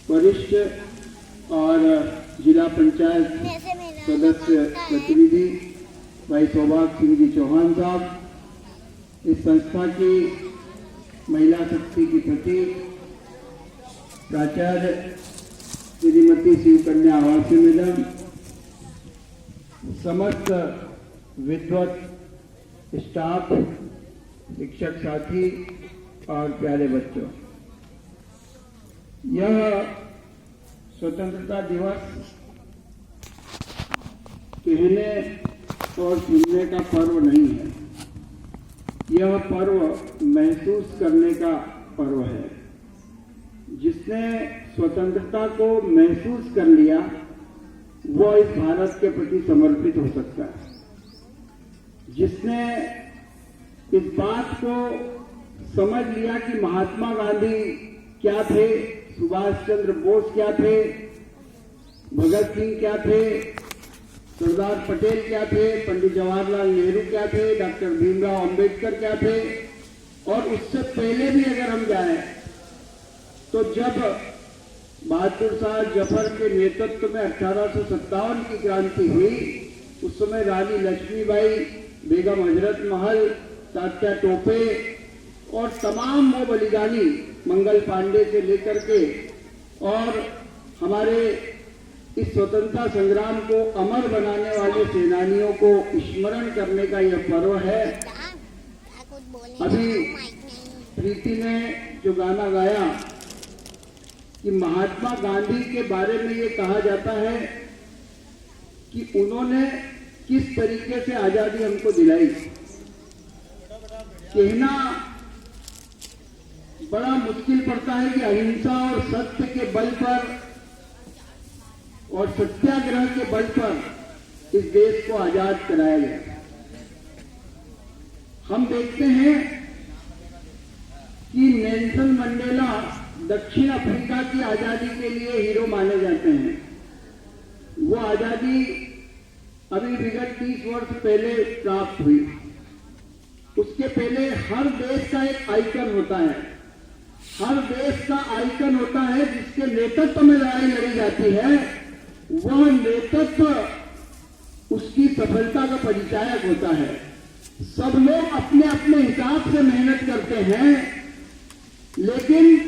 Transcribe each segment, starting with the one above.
वरिष्ठ और जिला पंचायत सदस्य प्रतिनिधि भाई सौभाग्य सिंह जी चौहान साहब, इस संस्था की महिला शक्ति की प्रतीक प्राचार्य श्रीमती शिव कन्या आवासीय मैडम, समस्त विद्वत स्टाफ, शिक्षक साथी और प्यारे बच्चों, यह स्वतंत्रता दिवस कहने और सुनने का पर्व नहीं है। यह पर्व महसूस करने का पर्व है। जिसने स्वतंत्रता को महसूस कर लिया वो इस भारत के प्रति समर्पित हो सकता है। जिसने इस बात को समझ लिया कि महात्मा गांधी क्या थे, सुभाष चंद्र बोस क्या थे, भगत सिंह क्या थे, सरदार पटेल क्या थे, पंडित जवाहरलाल नेहरू क्या थे, डॉक्टर भीमराव अंबेडकर क्या थे, और उससे पहले भी अगर हम जाएं तो जब बहादुर शाह जफर के नेतृत्व में 1857 की क्रांति हुई, उस समय रानी लक्ष्मीबाई, बेगम हजरत महल, तात्या टोपे और तमाम वो बलिदानी, मंगल पांडे से लेकर के और हमारे इस स्वतंत्रता संग्राम को अमर बनाने वाले सेनानियों को स्मरण करने का यह पर्व है। अभी प्रीति ने जो गाना गाया कि महात्मा गांधी के बारे में ये कहा जाता है कि उन्होंने किस तरीके से आजादी हमको दिलाई। कहना बड़ा मुश्किल पड़ता है कि अहिंसा और सत्य के बल पर और सत्याग्रह के बल पर इस देश को आजाद कराया गया। हम देखते हैं कि नेल्सन मंडेला दक्षिण अफ्रीका की आजादी के लिए हीरो माने जाते हैं। वो आजादी अभी विगत 30 वर्ष पहले प्राप्त हुई। उसके पहले हर देश का एक आइकन होता है, हर देश का आइकन होता है जिसके नेतृत्व में लड़ाई लड़ी जाती है। वह नेतृत्व उसकी सफलता का परिचायक होता है। सब लोग अपने अपने हिसाब से मेहनत करते हैं, लेकिन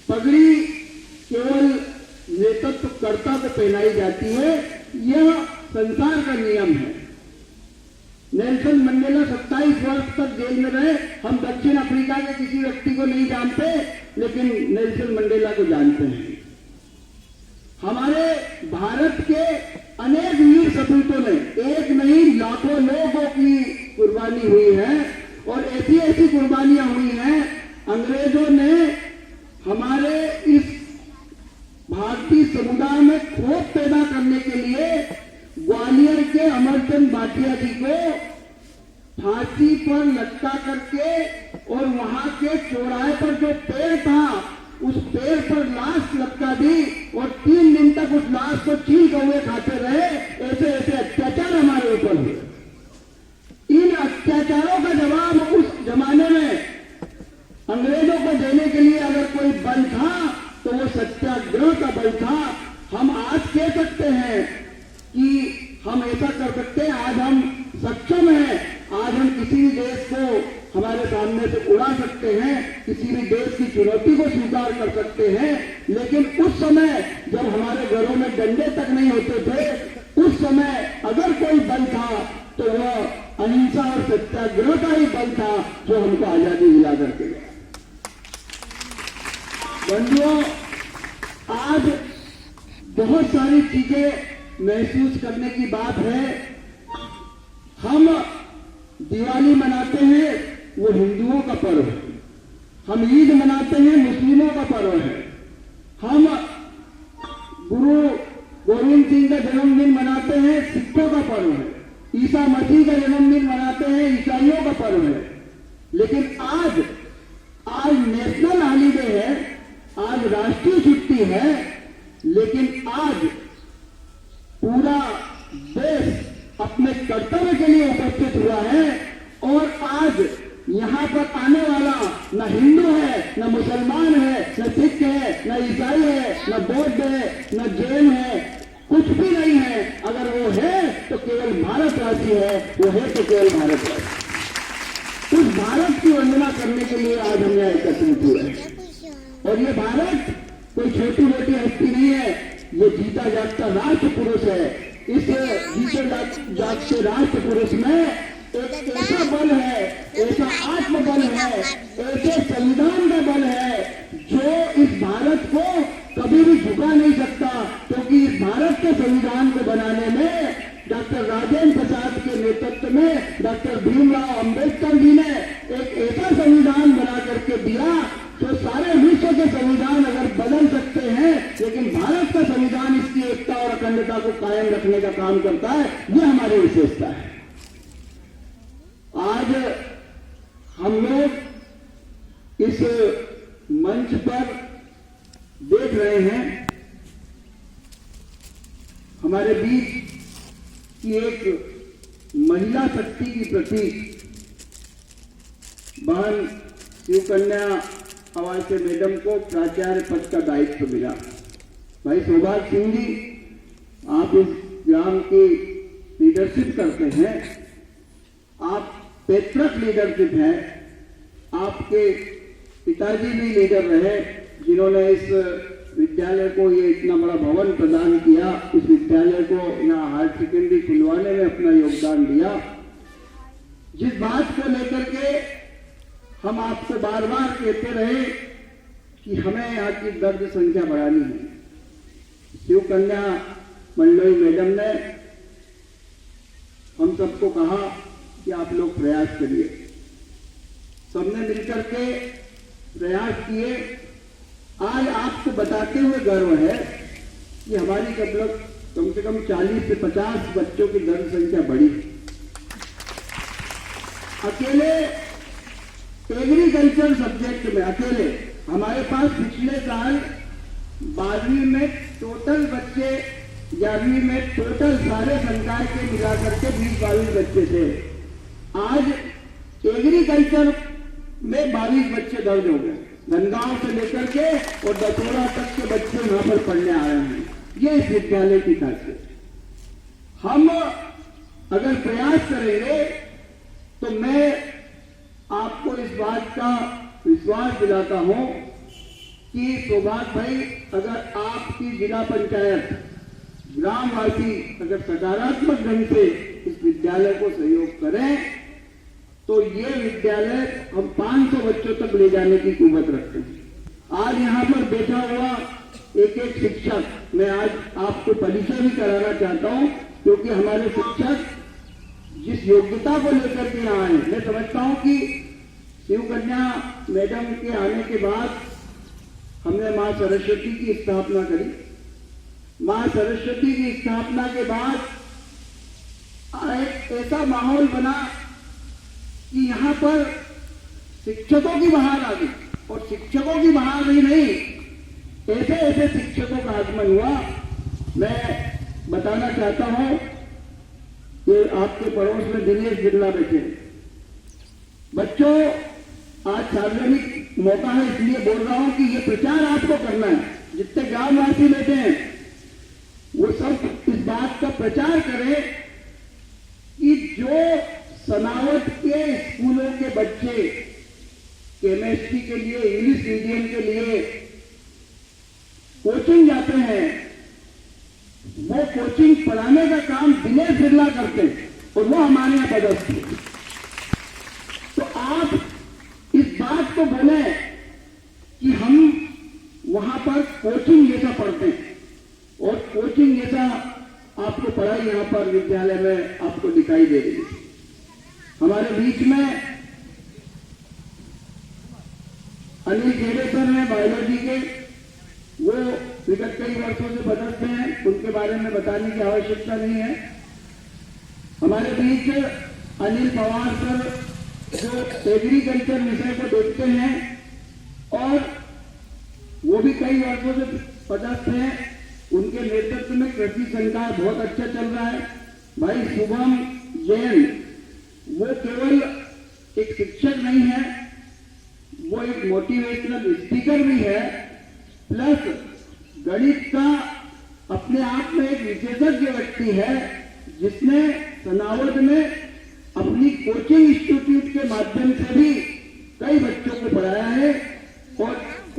पगड़ी केवल नेतृत्वकर्ता को पहनाई जाती है। यह संसार का नियम है। नेल्सन मंडेला 27 वर्ष तक जेल में रहे। हम दक्षिण अफ्रीका के किसी व्यक्ति को नहीं जानते, लेकिन नेल्सन मंडेला को जानते हैं। हमारे भारत के अनेक वीर सपूतों ने एक नहीं लाखों लोगों की कुर्बानी हुई है, और ऐसी ऐसी कुर्बानियां हुई हैं। अंग्रेजों ने हमारे इस भारतीय समुदाय में खोट पैदा करने के लिए ग्वालियर के अमरचंद भाटिया जी को फांसी पर लटका करके और वहां के चौराहे पर जो पेड़ था उस पेड़ पर लाश लटका दी और 3 दिन तक उस लाश को चील कौवे खाते रहे। ऐसे ऐसे अत्याचार हमारे ऊपर हुए। इन अत्याचारों का जवाब उस जमाने में अंग्रेजों को देने के लिए अगर कोई बल था तो वो सत्याग्रह का बल था। हम आज कह सकते हैं कि हम ऐसा कर सकते हैं। आज हम सक्षम हैं। आज हम किसी भी देश को हमारे सामने से उड़ा सकते हैं, किसी भी देश की चुनौती को स्वीकार कर सकते हैं। लेकिन उस समय जब हमारे घरों में डंडे तक नहीं होते थे, उस समय अगर कोई बल था तो वह अहिंसा और सत्याग्रह का ही बल था जो हमको आजादी दिला करके गया। बंधुओं, आज बहुत सारी चीजें महसूस करने की बात है। हम दिवाली मनाते हैं, वो हिंदुओं का पर्व है। हम ईद मनाते हैं, मुस्लिमों का पर्व है। हम गुरु गोविंद सिंह का जन्मदिन मनाते हैं, सिखों का पर्व है। ईसा मसीह का जन्मदिन मनाते हैं, ईसाइयों का पर्व है। लेकिन आज नेशनल हॉलीडे है, आज राष्ट्रीय छुट्टी है, लेकिन आज पूरा देश अपने कर्तव्य के लिए उपस्थित हुआ है। और आज यहाँ पर आने वाला न हिंदू है, न मुसलमान है, न सिख है, न ईसाई है, न बौद्ध है, न जैन है, कुछ भी नहीं है। अगर वो है तो केवल भारतवासी है, वो है तो केवल भारतवासी। उस भारत की वंदना करने के लिए आज हम यहाँ एकत्रित हुए हैं। और ये भारत कोई छोटी मोटी हस्ती नहीं है, ये जीता जागता राष्ट्र पुरुष है। इस जीते जागते राष्ट्र पुरुष में एक ऐसा बल है, ऐसा आत्मबल है, ऐसे संविधान का बल है जो इस भारत को कभी भी झुका नहीं सकता। क्योंकि इस भारत के संविधान को बनाने में डॉक्टर राजेंद्र प्रसाद के नेतृत्व में डॉक्टर भीमराव अंबेडकर जी ने एक ऐसा संविधान बना करके दिया जो सारे विश्व के संविधान अगर बदल सकते हैं, लेकिन भारत का संविधान इसकी एकता और अखंडता को कायम रखने का काम करता है। यह हमारी विशेषता है। आज हम लोग इस मंच पर देख रहे हैं हमारे बीच की एक महिला शक्ति की प्रतीक बहन शिवकन्या अवासे मैडम को प्राचार्य पद का दायित्व मिला। भाई सौभाग्य सिंह जी, आप इस ग्राम की लीडरशिप करते हैं, आप पैतृक लीडरशिप है। आपके पिताजी भी लीडर रहे जिन्होंने इस विद्यालय को ये इतना बड़ा भवन प्रदान किया, इस विद्यालय को यहाँ हायर सेकेंडरी खुलवाने में अपना योगदान दिया। जिस बात को लेकर के हम आपको बार बार कहते रहे कि हमें यहाँ की दर्ज संख्या बढ़ानी है, शिवकन्या मंडोई मैडम ने हम सबको कहा कि आप लोग प्रयास करिए। सबने मिलकर के प्रयास किए। आज आपको बताते हुए गर्व है कि हमारी कम से कम 40 से 50 बच्चों की दर्ज संख्या बढ़ी। अकेले एग्रीकल्चर सब्जेक्ट में अकेले हमारे पास पिछले साल 12वीं में टोटल बच्चे, 11वीं में टोटल सारे संकाय के मिलाकर के 20-22 बच्चे थे। आज एग्रीकल्चर में 22 बच्चे दर्ज हो गए। धनगांव से लेकर के और दसोरा तक के बच्चे यहां पर पढ़ने आ रहे हैं। ये इस विद्यालय की खासियत। हम अगर प्रयास करेंगे तो मैं आपको इस बात का विश्वास दिलाता हूं कि सौभाग्य भाई, अगर आपकी जिला पंचायत ग्रामवासी अगर सकारात्मक ढंग से इस विद्यालय को सहयोग करें तो ये विद्यालय हम 500 बच्चों तक ले जाने की कुव्वत रखते हैं। आज यहाँ पर बैठा हुआ एक एक शिक्षक मैं आज आपको परिचय भी कराना चाहता हूँ, क्योंकि हमारे शिक्षक जिस योग्यता को लेकर के यहाँ आए, मैं समझता हूँ कि शिवकन्या मैडम के आने के बाद हमने माँ सरस्वती की स्थापना करी। माँ सरस्वती की स्थापना के बाद एक ऐसा माहौल बना कि यहाँ पर शिक्षकों की बहार आ गई, और शिक्षकों की बहार ही नहीं, ऐसे ऐसे शिक्षकों का आगमन हुआ। मैं बताना चाहता हूं कि आपके पड़ोस में दिनेश बिरला बैठे। बच्चों, आज सार्वजनिक मौका है इसलिए बोल रहा हूं कि ये प्रचार आपको करना है। जितने ग्रामवासी बैठे हैं वो सब इस बात का प्रचार करें कि जो सनावट के स्कूलों के बच्चे केमिस्ट्री के लिए, इंग्लिश मीडियम के लिए कोचिंग जाते हैं, वो कोचिंग पढ़ाने का काम दिनेश बिरला करते हैं और वो हमारे यहाँ पदस्थ है। तो आप इस बात को बोले कि हम वहां पर कोचिंग जैसा पढ़ते हैं, और कोचिंग जैसा आपको पढ़ाई यहां पर विद्यालय में आपको दिखाई दे रही है। हमारे बीच में अनिल खेड़े सर हैं बायोलॉजी के, वो विगत कई वर्षों से पदस्थ हैं, उनके बारे में बताने की आवश्यकता नहीं है। हमारे बीच अनिल पवार सर जो एग्रीकल्चर विषय को देखते हैं और वो भी कई वर्षों से पदस्थ हैं, उनके नेतृत्व में कृषि संकाय बहुत अच्छा चल रहा है। भाई शुभम जैन, वो केवल एक शिक्षक नहीं है, वो एक मोटिवेशनल स्पीकर भी है, प्लस गणित का अपने आप में एक विशेषज्ञ व्यक्ति है, जिसने सनावद में अपनी कोचिंग इंस्टीट्यूट के माध्यम से भी कई बच्चों को पढ़ाया है और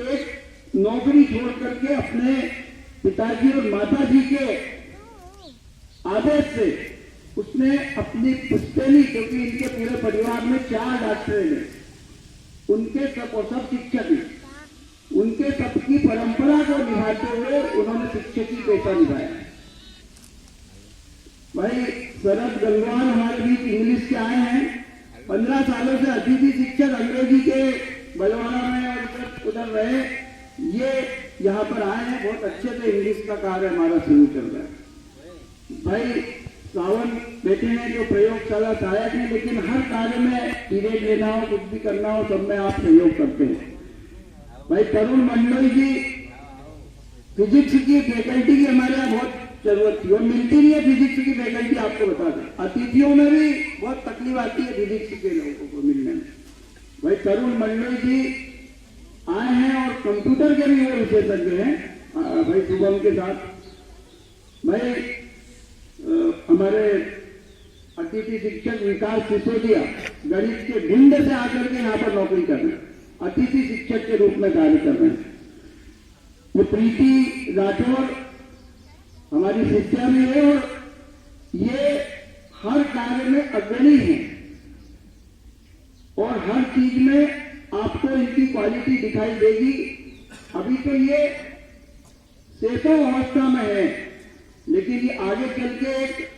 एक नौकरी छोड़ करके अपने पिताजी और माताजी के आदेश से उसने अपनी पुश्तैनी, क्योंकि इनके पूरे परिवार में 4 डॉक्टर हैं, उनके सब और सब शिक्षक हैं, उनके सबकी परंपरा को निभाते हुए उन्होंने शिक्षक की पेशा निभाया। भाई शरद गंगवार हमारे बीच इंग्लिश के आए हैं, 15 सालों से अतिथि शिक्षक अंग्रेजी के बलवाड़ा में और उधर रहे, ये यहाँ पर आए हैं, बहुत अच्छे से इंग्लिश का कार्य हमारा शुरू चल रहा है। भाई सावन बेटे हैं जो प्रयोगशाला सहायक है, लेकिन हर कार्य में पीरियड लेना हो, कुछ भी करना हो, सब में आप सहयोग करते हैं। भाई तरुण मंडल जी, फिजिक्स की फैकल्टी की हमारे यहाँ बहुत जरूरत थी और मिलती नहीं है फिजिक्स की फैकल्टी, आपको बता दें। अतिथियों में भी बहुत तकलीफ आती है फिजिक्स के लोगों को मिलने में। भाई तरुण मंडल जी आए हैं और कंप्यूटर के भी वो विशेषज्ञ हैं, भाई शुभम के साथ। भाई हमारे अतिथि शिक्षक विकास सिसोदिया गणित के भिंड से आकर के यहाँ पर नौकरी कर रहे हैं, अतिथि शिक्षक के रूप में कार्य कर रहे हैं। वो प्रीति राठौर हमारी शिक्षा में है और ये हर कार्य में अग्रणी है और हर चीज में आपको इनकी क्वालिटी दिखाई देगी। अभी तो ये शेषो अवस्था में है, लेकिन ये आगे चल के एक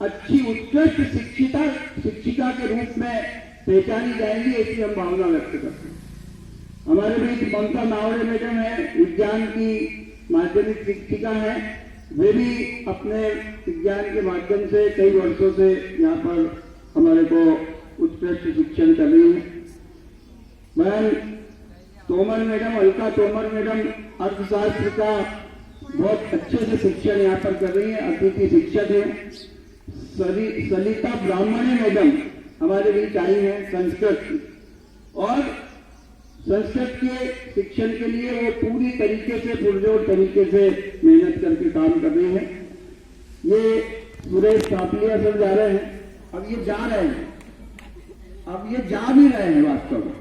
अच्छी उत्कृष्ट शिक्षिका के रूप में पहचानी जाएंगी, ऐसी हम भावना व्यक्त करते हैं। हमारे बीच ममता नावड़े मैडम है, विज्ञान की माध्यमिक शिक्षिका है, वे भी अपने विज्ञान के माध्यम से कई वर्षों से यहाँ पर हमारे को उत्कृष्ट शिक्षण कर रही है। बहन तोमर मैडम, अलका तोमर मैडम अर्थशास्त्र का बहुत अच्छे से शिक्षण यहाँ पर कर रही है, अतिथि शिक्षक है। सलिता ब्राह्मणे मैडम हमारे बीच आई है संस्कृत, और संस्कृत के शिक्षण के लिए वो पूरी तरीके से पुरजोर तरीके से मेहनत करके काम कर रही है। ये सुरेश कापलिया सर जा रहे हैं, अब ये जा रहे हैं, अब ये जा भी रहे हैं वास्तव में,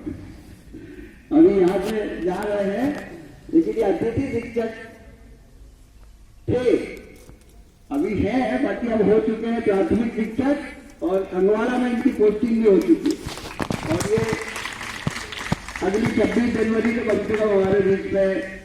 अभी यहाँ से जा रहे हैं, लेकिन ये अतिथि शिक्षक थे, अभी है, बाकी अब हो चुके हैं प्राथमिक शिक्षक और खंडवाड़ा में इनकी पोस्टिंग भी हो चुकी है और ये अगली 26 जनवरी को कम से कम हमारे बीच में